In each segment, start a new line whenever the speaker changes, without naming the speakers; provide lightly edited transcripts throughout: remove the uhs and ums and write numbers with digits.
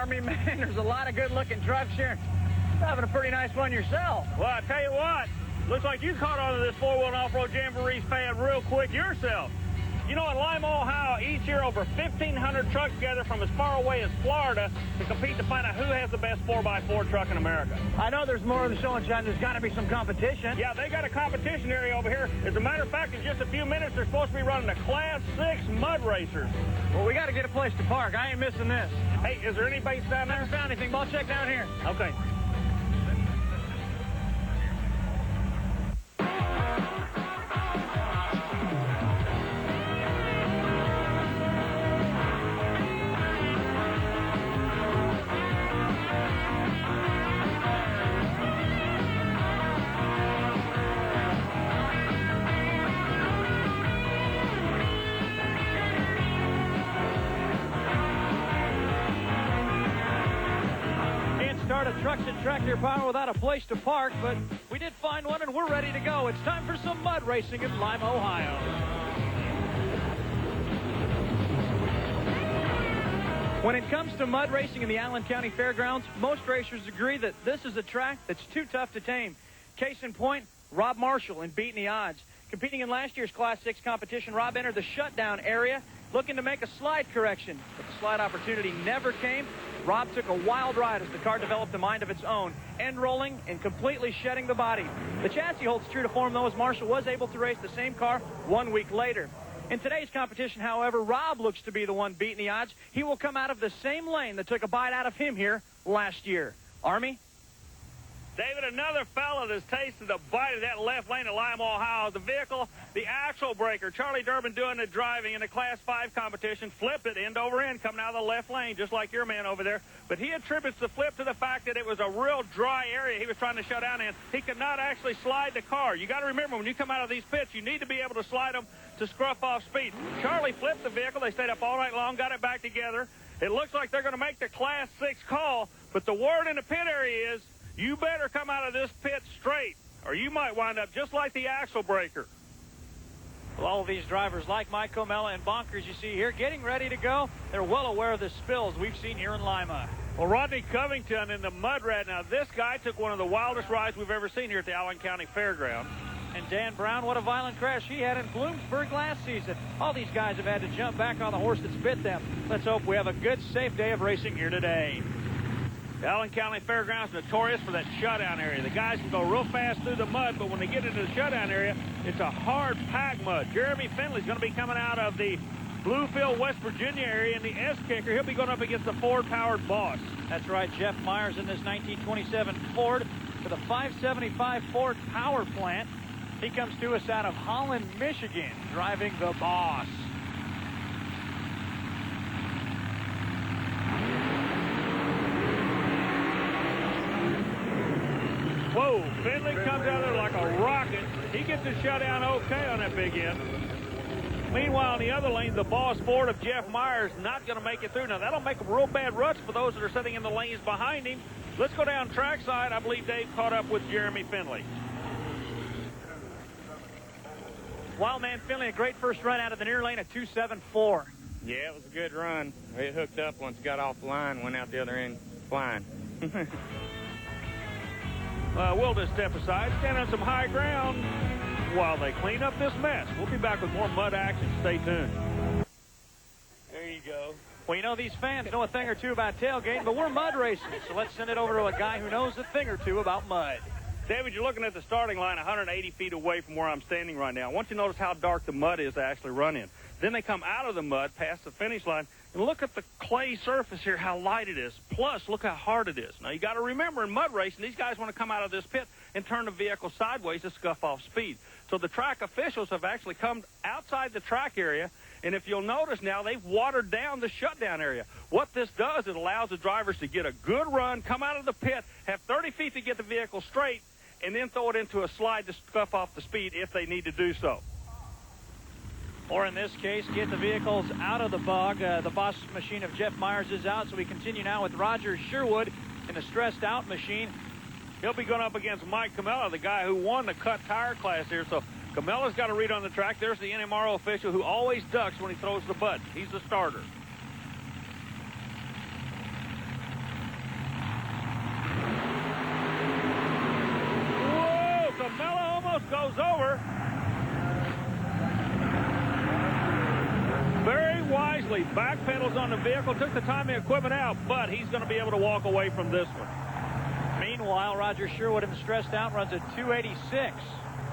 Army, man. There's a lot of good-looking trucks here. You're having a pretty nice one yourself.
Well, I tell you what, looks like you caught on to this four-wheel off-road jamboree fan real quick yourself. You know, in Lima, Ohio, each year over 1,500 trucks gather from as far away as Florida to compete to find out who has the best 4x4 truck in America.
I know there's more of the show and shine. There's got to be some competition.
Yeah, they got a competition area over here. As a matter of fact, in just a few minutes, they're supposed to be running the Class 6 mud racers.
Well, we got to get a place to park. I ain't missing this.
Hey, is there any base down there?
Haven't found anything, but I'll check down here.
Okay.
Start a Trucks and Tractor Power without a place to park, but we did find one and we're ready to go. It's time for some mud racing in Lima, Ohio. When it comes to mud racing in the Allen County Fairgrounds, most racers agree that this is a track that's too tough to tame. Case in point, Rob Marshall in Beating the Odds. Competing in last year's Class 6 competition, Rob entered the shutdown area looking to make a slide correction, but the slide opportunity never came. Rob took a wild ride as the car developed a mind of its own, end rolling and completely shedding the body. The chassis holds true to form, though, as Marshall was able to race the same car 1 week later. In today's competition, however, Rob looks to be the one beating the odds. He will come out of the same lane that took a bite out of him here last year. Army?
David, another fella that's tasted the bite of that left lane at Lima, Ohio. The vehicle, the axle breaker, Charlie Durbin doing the driving in the Class 5 competition, flipped it end over end coming out of the left lane, just like your man over there. But he attributes the flip to the fact that it was a real dry area he was trying to shut down in. He could not actually slide the car. You got to remember, when you come out of these pits, you need to be able to slide them to scruff off speed. Charlie flipped the vehicle. They stayed up all night long, got it back together. It looks like they're going to make the Class 6 call, but the word in the pit area is, you better come out of this pit straight, or you might wind up just like the axle breaker.
Well, all of these drivers, like Mike Comella and Bonkers, you see here, getting ready to go. They're well aware of the spills we've seen here in Lima.
Well, Rodney Covington in the mud rat. Now, this guy took one of the wildest rides we've ever seen here at the Allen County Fairgrounds.
And Dan Brown, what a violent crash he had in Bloomsburg last season. All these guys have had to jump back on the horse that's bit them. Let's hope we have a good, safe day of racing here today.
The Allen County Fairgrounds notorious for that shutdown area. The guys can go real fast through the mud, but when they get into the shutdown area, it's a hard packed mud. Jeremy Finley's going to be coming out of the Bluefield, West Virginia area in the S-Kicker. He'll be going up against the Ford-powered Boss.
That's right, Jeff Myers in this 1927 Ford with a 575 Ford power plant. He comes to us out of Holland, Michigan, driving the Boss.
Whoa, Finley comes out there like a rocket. He gets the shutdown okay on that big end. Meanwhile, in the other lane, the Boss Ford of Jeff Myers not going to make it through. Now, that'll make a real bad ruts for those that are sitting in the lanes behind him. Let's go down trackside. I believe Dave caught up with Jeremy Finley.
Wildman Finley, a great first run out of the near lane at 2.74.
Yeah, it was a good run. It hooked up once it got off the line, went out the other end flying.
We'll just step aside, stand on some high ground while they clean up this mess. We'll be back with more mud action. Stay tuned.
There you go. Well, you know, these fans know a thing or two about tailgating, but we're mud racing, so let's send it over to a guy who knows a thing or two about mud.
David, you're looking at the starting line 180 feet away from where I'm standing right now. I want you to notice how dark the mud is to actually run in. Then they come out of the mud past the finish line, and look at the clay surface here, how light it is. Plus, look how hard it is. Now, you got to remember, in mud racing, these guys want to come out of this pit and turn the vehicle sideways to scuff off speed. So the track officials have actually come outside the track area, and if you'll notice now, they've watered down the shutdown area. What this does, it allows the drivers to get a good run, come out of the pit, have 30 feet to get the vehicle straight, and then throw it into a slide to scuff off the speed if they need to do so.
Or in this case, get the vehicles out of the bog. The Boss machine of Jeff Myers is out, so we continue now with Roger Sherwood in the stressed out machine.
He'll be going up against Mike Comella, the guy who won the cut tire class here. So Comella's got to read on the track. There's the NMRO official who always ducks when he throws the button. He's the starter. goes over. Very wisely backpedals on the vehicle, took the timing equipment out, but he's going to be able to walk away from this one.
Meanwhile, Roger Sherwood, him stressed out, runs a 286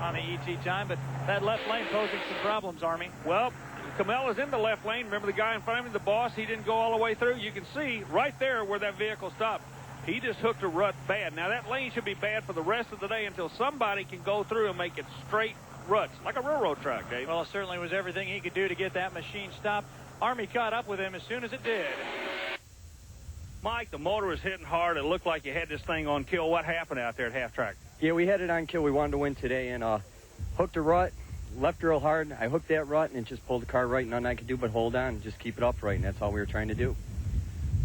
on the ET time, but that left lane posing some problems, Army.
Well, Camella's in the left lane. Remember the guy in front of him, the boss, he didn't go all the way through. You can see right there where that vehicle stopped. He just hooked a rut bad. Now, that lane should be bad for the rest of the day until somebody can go through and make it straight ruts, like a railroad track, Dave.
Well, it certainly was everything he could do to get that machine stopped. Army caught up with him as soon as it did.
Mike, the motor was hitting hard. It looked like you had this thing on kill. What happened out there at half track?
Yeah, we had it on kill. We wanted to win today, and hooked a rut, left real hard. I hooked that rut, and it just pulled the car right. Nothing I could do but hold on and just keep it upright, and that's all we were trying to do.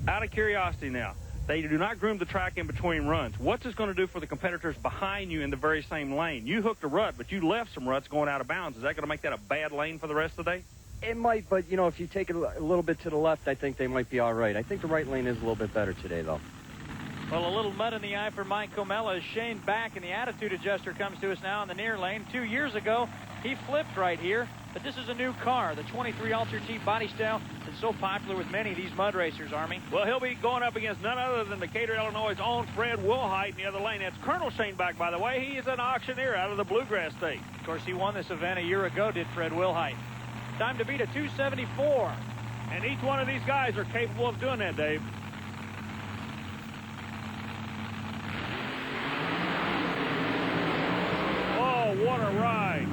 Out of curiosity now, they do not groom the track in between runs. What's this going to do for the competitors behind you in the very same lane? You hooked a rut, but you left some ruts going out of bounds. Is that going to make that a bad lane for the rest of the day?
It might, but, you know, if you take it a little bit to the left, I think they might be all right. I think the right lane is a little bit better today, though.
Well, a little mud in the eye for Mike Comella as Shane back, and the attitude adjuster comes to us now in the near lane. 2 years ago, he flipped right here, but this is a new car, the 23 Ultra T body style that's so popular with many of these mud racers, Army.
Well, he'll be going up against none other than Decatur, Illinois' own Fred Wilhite in the other lane. That's Colonel Shane back, by the way. He is an auctioneer out of the Bluegrass State.
Of course, he won this event a year ago, did Fred Wilhite. Time to beat a 274.
And each one of these guys are capable of doing that, Dave. Oh, what a ride.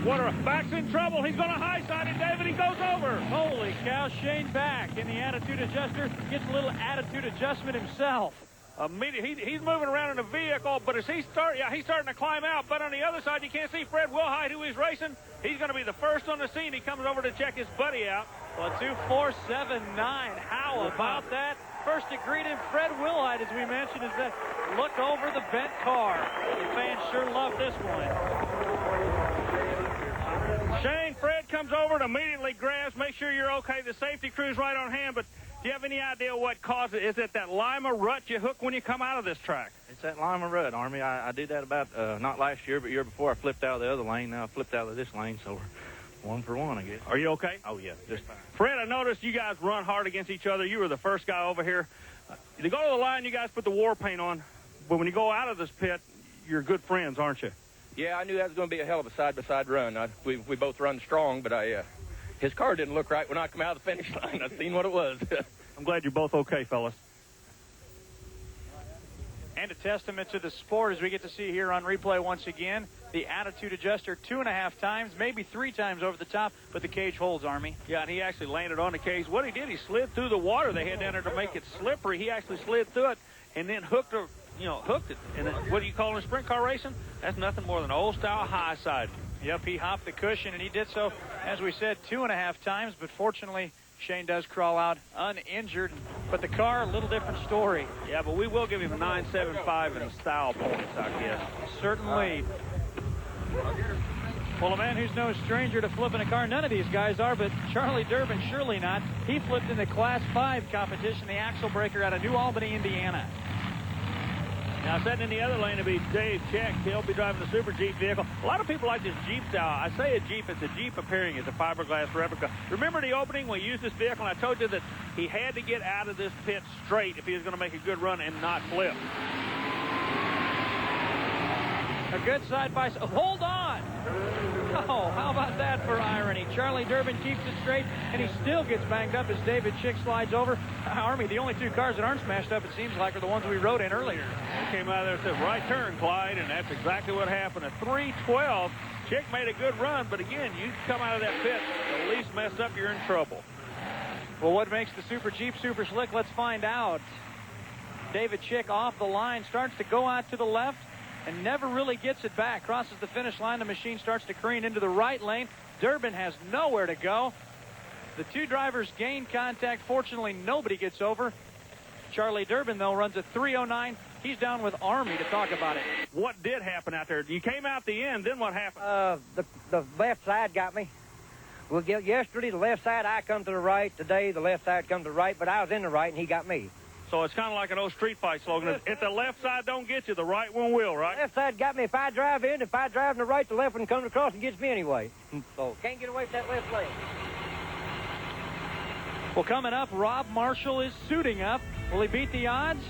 Back's in trouble. He's going to high-side it, David. He goes over.
Holy cow, Shane back. And the attitude adjuster gets a little attitude adjustment himself.
He's moving around in the vehicle, but as he's starting to climb out. But on the other side, you can't see Fred Wilhite, who he's racing. He's going to be the first on the scene. He comes over to check his buddy out.
Well, 2.479. How about that? First to greet him, Fred Wilhite, as we mentioned, is that look over the bent car. The fans sure love this one.
Shane, Fred comes over and immediately grabs, make sure you're okay. The safety crew's right on hand, but do you have any idea what caused it? Is it that Lima rut you hook when you come out of this track?
It's that Lima rut, Army. I did that about, not last year, but year before. I flipped out of the other lane. Now I flipped out of this lane, so we're 1 for 1, I guess.
Are you okay?
Oh, yeah, just fine.
Fred, I noticed you guys run hard against each other. You were the first guy over here. To go to the line, you guys put the war paint on, but when you go out of this pit, you're good friends, aren't you?
Yeah, I knew that was going to be a hell of a side-by-side run. We both run strong, but his car didn't look right when I come out of the finish line. I seen what it was.
I'm glad you're both okay, fellas.
And a testament to the sport as we get to see here on replay once again. The attitude adjuster 2.5 times, maybe 3 times over the top, but the cage holds, Army.
Yeah, and he actually landed on the cage. What he did, he slid through the water they had down there to make it slippery. He actually slid through it and then hooked it. And what do you call it in sprint car racing? That's nothing more than old-style high side.
Yep, he hopped the cushion, and he did so, as we said, 2.5 times, but fortunately, Shane does crawl out uninjured, but the car, a little different story.
Yeah, but we will give him 9.75 in style points, I guess.
Certainly. Well, a man who's no stranger to flipping a car, none of these guys are, but Charlie Durbin surely not. He flipped in the Class 5 competition, the axle breaker out of New Albany, Indiana.
Now, sitting in the other lane will be Dave Check. He'll be driving the Super Jeep vehicle. A lot of people like this Jeep style. I say a Jeep. It's a Jeep appearing as a fiberglass replica. Remember the opening when we used this vehicle? And I told you that he had to get out of this pit straight if he was going to make a good run and not flip.
A good side-by-side. Hold on! Oh, how about that for irony? Charlie Durbin keeps it straight, and he still gets banged up as David Chick slides over. Army, the only 2 cars that aren't smashed up, it seems like, are the ones we rode in earlier.
He came out there and said, right turn, Clyde, and that's exactly what happened. At 3:12, Chick made a good run, but again, you come out of that pit, the least messed up, you're in trouble.
Well, what makes the Super Jeep super slick? Let's find out. David Chick off the line, starts to go out to the left, and never really gets it back. Crosses the finish line. The machine starts to careen into the right lane. Durbin has nowhere to go. The 2 drivers gain contact. Fortunately, nobody gets over. Charlie Durbin, though, runs a 3:09. He's down with Army to talk about it.
What did happen out there? You came out the end. Then what happened?
The left side got me. Well, yesterday, the left side, I come to the right. Today, the left side come to the right, but I was in the right, and he got me.
So it's kind of like an old street fight slogan. If the left side don't get you, the right one will, right?
Left side got me if I drive in. If I drive in the right, the left one comes across and gets me anyway. So can't get away from that left lane.
Well, coming up, Rob Marshall is suiting up. Will he beat the odds?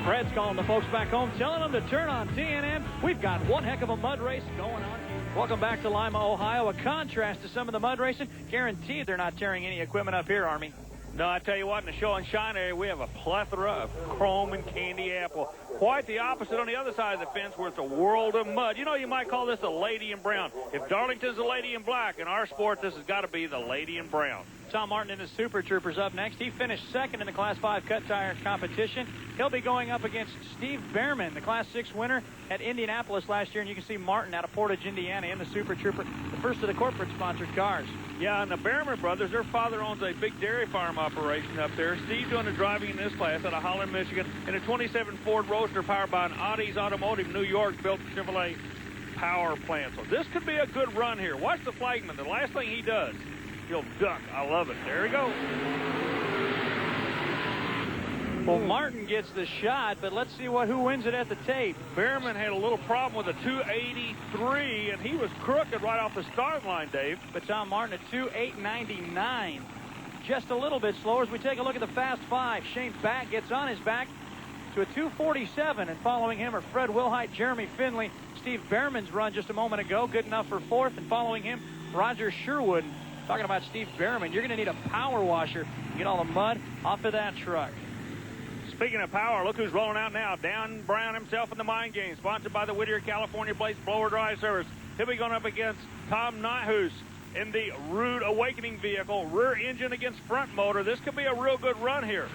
Fred's calling the folks back home, telling them to turn on TNN. We've got one heck of a mud race going on. Welcome back to Lima, Ohio. A contrast to some of the mud racing. Guaranteed they're not tearing any equipment up here, Army.
No, I tell you what, in the show and shine area, we have a plethora of chrome and candy apple. Quite the opposite on the other side of the fence where it's a world of mud. You know, you might call this a lady in brown. If Darlington's a lady in black, in our sport, this has got to be the lady in brown.
Tom Martin and his Super Troopers up next. He finished second in the Class 5 cut tire competition. He'll be going up against Steve Behrman, the Class 6 winner at Indianapolis last year. And you can see Martin out of Portage, Indiana in the Super Trooper, the first of the corporate-sponsored cars.
Yeah, and the Behrman brothers, their father owns a big dairy farm operation up there. Steve doing the driving in this class out of Holland, Michigan, in a 27 Ford Roadster powered by an Audis Automotive, New York, built Chevrolet power plant. So this could be a good run here. Watch the flagman. The last thing he does, he'll duck. I love it. There he goes.
Well, Martin gets the shot, but let's see who wins it at the tape.
Behrman had a little problem with a 283, and he was crooked right off the start line, Dave.
But Tom Martin at 2:8.99. Just a little bit slower as we take a look at the Fast Five. Shane Back gets on his back to a 2:47, and following him are Fred Wilhite, Jeremy Finley, Steve Behrman's run just a moment ago, good enough for fourth, and following him, Roger Sherwood. Talking about Steve Behrman, you're going to need a power washer to get all the mud off of that truck.
Speaking of power, look who's rolling out now. Dan Brown himself in the Mind Game, sponsored by the Whittier, California Blaze Blower Dry Service. He'll be going up against Tom Nyhus in the Rude Awakening vehicle, rear engine against front motor. This could be a real good run here.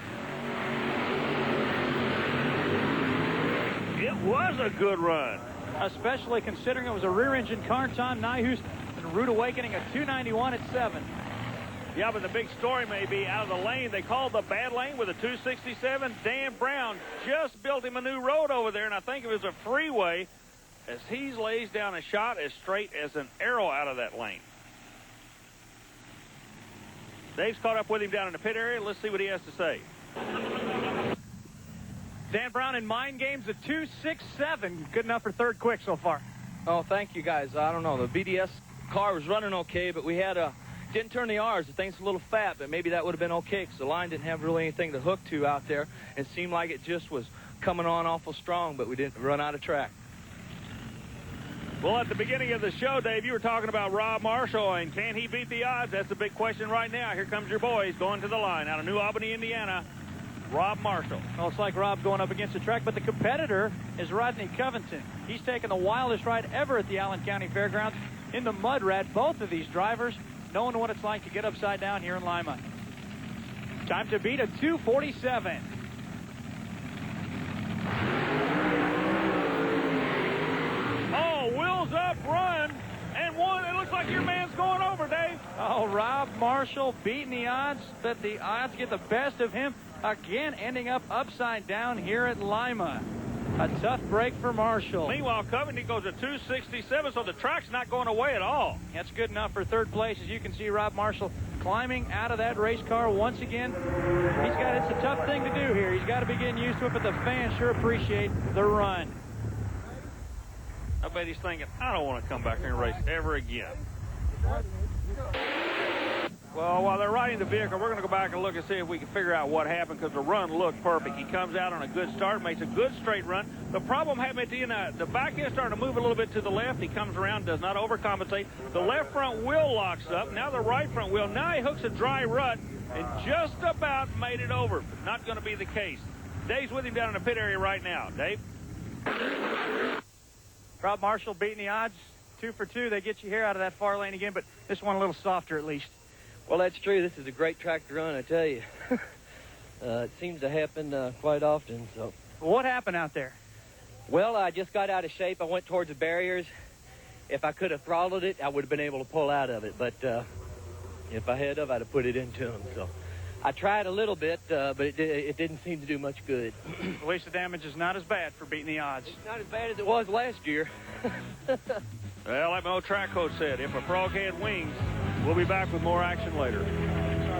It was a good run.
Especially considering it was a rear engine car. Tom Nyhus and Rude Awakening at 291 at 7.
Yeah, but the big story may be out of the lane. They called the bad lane with a 267. Dan Brown just built him a new road over there, and I think it was a freeway, as he lays down a shot as straight as an arrow out of that lane. Dave's caught up with him down in the pit area. Let's see what he has to say.
Dan Brown in Mind Games at 267. Good enough for third quick so far.
Oh, thank you, guys. I don't know. The BDS car was running okay, but we had didn't turn the R's. The thing's a little fat, but maybe that would have been okay because the line didn't have really anything to hook to out there. It seemed like it just was coming on awful strong, but we didn't run out of track.
Well, at the beginning of the show, Dave, you were talking about Rob Marshall, and can he beat the odds? That's the big question right now. Here comes your boys going to the line out of New Albany, Indiana, Rob Marshall.
Well, it's like Rob going up against the track, but the competitor is Rodney Covington. He's taken the wildest ride ever at the Allen County Fairgrounds in the mud rat. Both of these drivers knowing what it's like to get upside down here in Lima. Time to beat a 2:47.
Oh, wheels up, run, and one. It looks like your man's going over, Dave.
Oh, Rob Marshall beating the odds, but the odds get the best of him again, ending up upside down here at Lima. A tough break for Marshall.
Meanwhile, Covington goes to 267, so the track's not going away at all.
That's good enough for third place. As you can see, Rob Marshall climbing out of that race car once again. It's a tough thing to do here. He's got to be getting used to it, but the fans sure appreciate the run.
I bet he's thinking, I don't want to come back here and race ever again. Well, while they're riding the vehicle, we're going to go back and look and see if we can figure out what happened, because the run looked perfect. He comes out on a good start, makes a good straight run. The problem happened at the end. The back end starting to move a little bit to the left. He comes around, does not overcompensate. The left front wheel locks up. Now the right front wheel. Now he hooks a dry rut and just about made it over. But not going to be the case. Dave's with him down in the pit area right now. Dave?
Rob Marshall beating the odds. 2 for 2. They get you here out of that far lane again, but this one a little softer at least.
Well, that's true. This is a great track to run, I tell you. It seems to happen quite often. So,
what happened out there?
Well, I just got out of shape. I went towards the barriers. If I could have throttled it, I would have been able to pull out of it. But if I had, I'd have put it into them. So I tried a little bit, but it didn't seem to do much good.
At least the damage is not as bad for beating the odds.
It's not as bad as it was last year.
Well, like my old track coach said, if a frog had wings, we'll be back with more action later.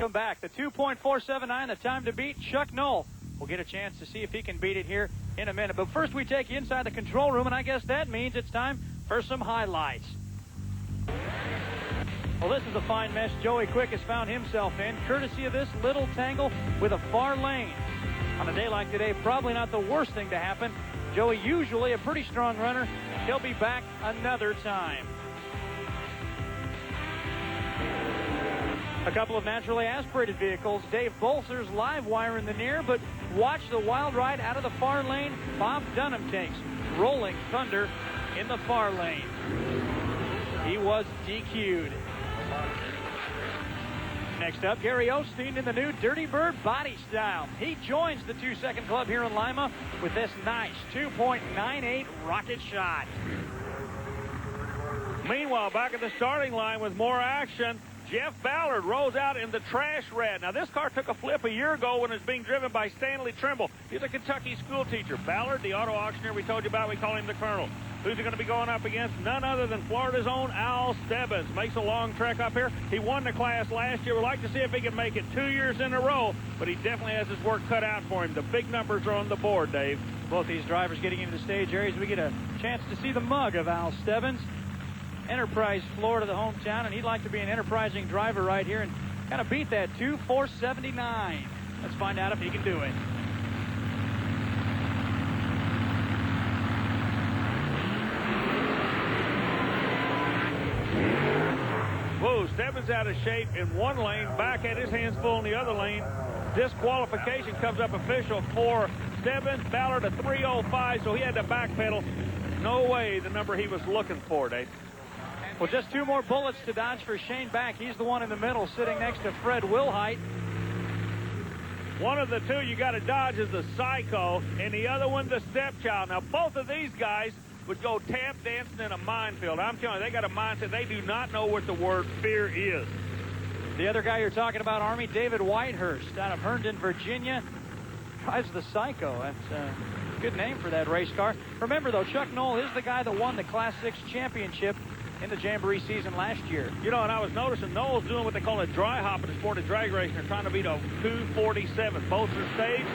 come back. The 2.479, the time to beat. Chuck Knoll will get a chance to see if he can beat it here in a minute. But first we take you inside the control room, and I guess that means it's time for some highlights. Well, this is a fine mess Joey Quick has found himself in, courtesy of this little tangle with a far lane. On a day like today, probably not the worst thing to happen. Joey, usually a pretty strong runner. He'll be back another time. A couple of naturally aspirated vehicles. Dave Bolser's live wire in the near, but watch the wild ride out of the far lane. Bob Dunham takes Rolling Thunder in the far lane. He was DQ'd. Next up, Gary Osteen in the new Dirty Bird body style. He joins the 2-second club here in Lima with this nice 2.98 rocket shot.
Meanwhile, back at the starting line with more action, Jeff Ballard rolls out in the Trash Red. Now, this car took a flip a year ago when it was being driven by Stanley Trimble. He's a Kentucky school teacher. Ballard, the auto auctioneer we told you about, we call him the Colonel. Who's he going to be going up against? None other than Florida's own Al Stebbins. Makes a long trek up here. He won the class last year. We'd like to see if he can make it 2 years in a row, but he definitely has his work cut out for him. The big numbers are on the board, Dave.
Both these drivers getting into the stage areas. We get a chance to see the mug of Al Stebbins. Enterprise, Florida, the hometown, and he'd like to be an enterprising driver right here and kind of beat that 2.479. Let's find out if he can do it.
Whoa, Stebbins out of shape in one lane, back at his hands full in the other lane. Disqualification comes up official for Stebbins. Ballard a 3:05, so he had to backpedal. No way the number he was looking for, Dave.
Well, just two more bullets to dodge for Shane Back. He's the one in the middle sitting next to Fred Wilhite.
One of the two you got to dodge is the Psycho, and the other one the Stepchild. Now, both of these guys would go tap dancing in a minefield. I'm telling you, they got a mindset. They do not know what the word fear is.
The other guy you're talking about, Army, David Whitehurst out of Herndon, Virginia. Drives the Psycho. That's a good name for that race car. Remember, though, Chuck Knoll is the guy that won the Class 6 championship in the Jamboree season last year.
You know, and I was noticing Knowles doing what they call a dry hop in the sport of drag racing. They're trying to beat a 2:47. Both are stage.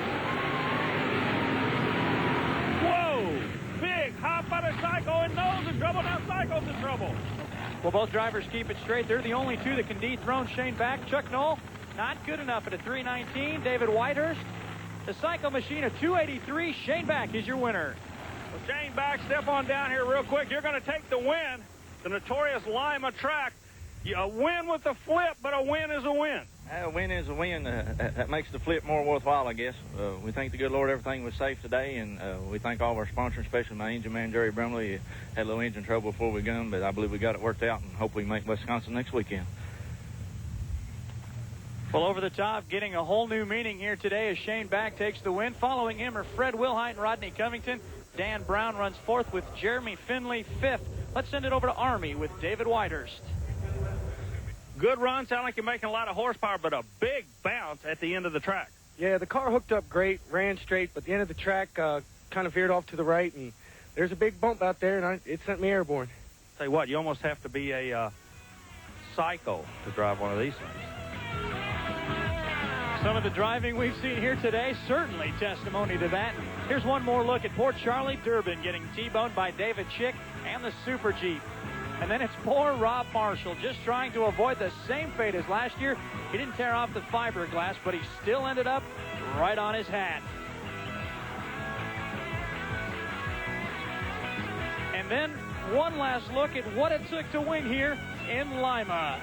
Whoa! Big hop by the Psycho, and Knowles in trouble. Now Psycho's in trouble.
Well, both drivers keep it straight. They're the only two that can dethrone Shane Back. Chuck Knoll, not good enough at a 3:19. David Whitehurst, the Psycho machine, a 2:83. Shane Back is your winner.
Well, Shane Back, step on down here real quick. You're going to take the win. The notorious Lima track. A win with a flip, but a win is a win.
A win is a win. That makes the flip more worthwhile, I guess. We thank the good Lord everything was safe today, and we thank all of our sponsors, especially my engine man, Jerry Brumley. Had a little engine trouble before we got, but I believe we got it worked out, and hope we make Wisconsin next weekend.
Well, over the top, getting a whole new meaning here today as Shane Back takes the win. Following him are Fred Wilhite and Rodney Covington. Dan Brown runs fourth with Jeremy Finley fifth. Let's send it over to Army with David Whitehurst.
Good run. Sound like you're making a lot of horsepower, but a big bounce at the end of the track.
Yeah, the car hooked up great, ran straight, but the end of the track kind of veered off to the right, and there's a big bump out there, and it sent me airborne.
Tell you what, you almost have to be a psycho to drive one of these things.
Some of the driving we've seen here today, certainly testimony to that. Here's one more look at poor Charlie Durbin getting T-boned by David Chick and the Super Jeep. And then it's poor Rob Marshall just trying to avoid the same fate as last year. He didn't tear off the fiberglass, but he still ended up right on his hat. And then one last look at what it took to win here in Lima.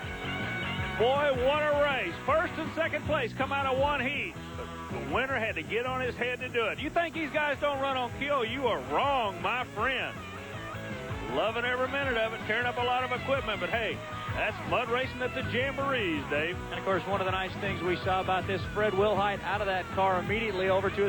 Boy, what a race. First and second place come out of one heat. But the winner had to get on his head to do it. You think these guys don't run on kill? You are wrong, my friend. Loving every minute of it, tearing up a lot of equipment. But, hey, that's mud racing at the Jamborees, Dave.
And, of course, one of the nice things we saw about this, Fred Wilhite out of that car immediately over to